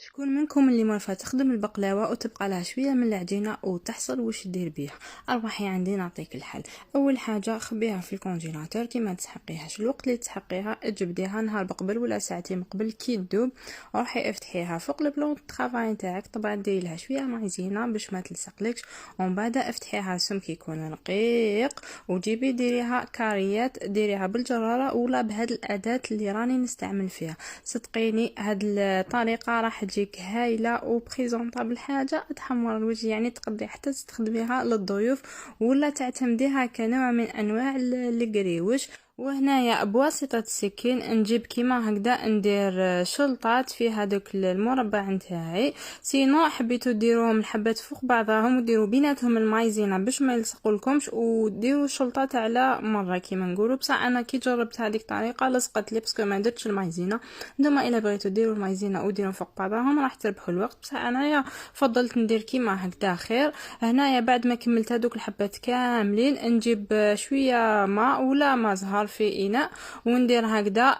شكون منكم اللي مرفا تخدم البقلاوه وتبقى لها شويه من العجينه وتحصل واش دير بيها؟ اربحي عندي نعطيك الحل. اول حاجه خبيها في الكونجيلاتور كيما تسحقيهاش، الوقت اللي تسحقيها تجبديها نهار قبل ولا ساعتين قبل كي تذوب، روحي افتحيها فوق البلون طرافاي نتاعك. طبعا ديري لها شويه مايزينا باش ما تلصقلكش، ومن بعد افتحيها سمك يكون رقيق وجيبي ديريها كاريات، ديريها بالجراره ولا بهاد الاداه اللي راني نستعمل فيها. صدقيني هاد الطريقه راح تجيك هايله وبريزونطابل، حاجه تحمر الوجه، يعني تقدري حتى تستخدميها للضيوف ولا تعتمديها كنوع من انواع القريوش. وهنايا بواسطه السكين نجيب كيما هكذا ندير شلطات في هذوك المربع نتاعي. سينو حبيتو ديروهم الحبات فوق بعضهم وديروا بيناتهم المايزينا باش ما يلصقولكمش، وديروا شلطات على مره كيما نقولوا. بصح انا كي جربت هذيك الطريقه لصقت لي باسكو ما درتش المايزينا. نتوما الا بغيتو ديروا المايزينا وديروا فوق بعضهم راح تربحوا الوقت، بصح انايا فضلت ندير كيما هكذا خير. هنايا بعد ما كملت هذوك الحبات كاملين نجيب شويه ماء ولا ماء زهر في اناء وندير هكذا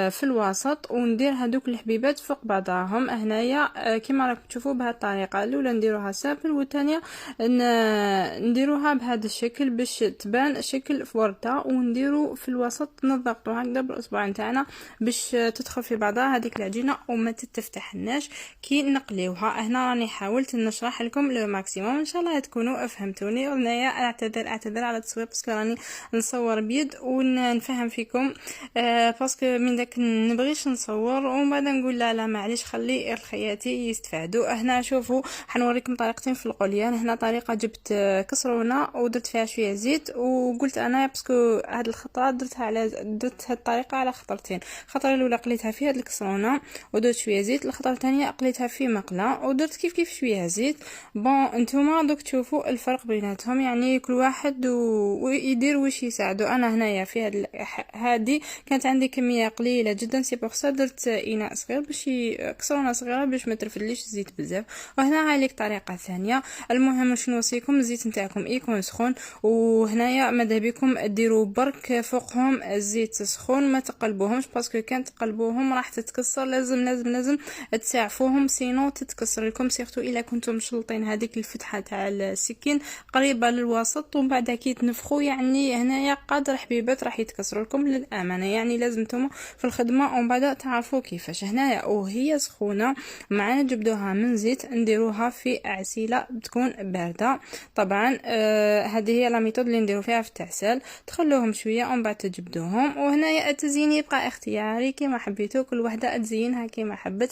في الوسط، وندير هذوك الحبيبات فوق بعضهم. هنايا كيما راكم تشوفوا بهذه الطريقه، الاولى نديروها سامبل والثانيه نديروها بهذا الشكل باش تبان شكل ورده، ونديروا في الوسط نضغطوا هكذا بالاصبع نتاعنا باش تدخل في بعضها هذيك العجينه وما تتفتحناش كي نقليوها. هنا راني حاولت نشرح لكم لو ماكسيموم، ان شاء الله تكونوا فهمتوني. وهنايا اعتذر على التصوير باسكو راني نصور بيد ونفهم فيكم باسكو من داك نبغيش نصور ومن بعد نقول لا معليش خلي الخياتي يستفادوا. هنا شوفوا حنوريكم طريقتين في القوليان. هنا طريقه جبت كسرونه ودرت فيها شويه زيت، وقلت انا باسكو هاد الخطره درت هاد الطريقه على خطرتين. الخطره الاولى قليتها في هاد الكسرونه ودرت شويه زيت، الخطره الثانيه قليتها في مقله ودرت كيف شويه زيت. بون انتوما دوك تشوفوا الفرق بيناتهم، يعني كل واحد ويدير واش يساعدو. انا هنايا في هذه كانت عندي كميه قليله جدا، سي بوغ سا درت اناء صغير باش كسرونه صغيره باش ما ترفدليش الزيت بزاف. وهنا هايليك طريقه ثانيه. المهم واش نوصيكم الزيت نتاعكم يكون سخون، وهنايا ماذا بكم ديروا برك فوقهم الزيت سخون، ما تقلبوهمش باسكو كان تقلبوهم راح تتكسر. لازم تسعفوهم سينو تتكسر لكم، سيرتو الا كنتم مشلطين هذيك الفتحه تاع السكين قريبه للوسط ومن بعد كي تنفخوا يعني هنايا قادر حبيبات راح يتكسروا لكم للامانه. يعني لازم نتوما في الخدمه ومن بعد تعرفوا كيفاش. هنايا وهي سخونه معنا جبدوها من زيت نديروها في عسيله تكون بارده. طبعا هذه هي لا ميثود اللي نديرو فيها في التعسال. تخلوهم شويه ومن بعد تجبدوهم. وهنايا التزيين يبقى اختياري كيما حبيتو، كل وحده تزينها كيما حبت.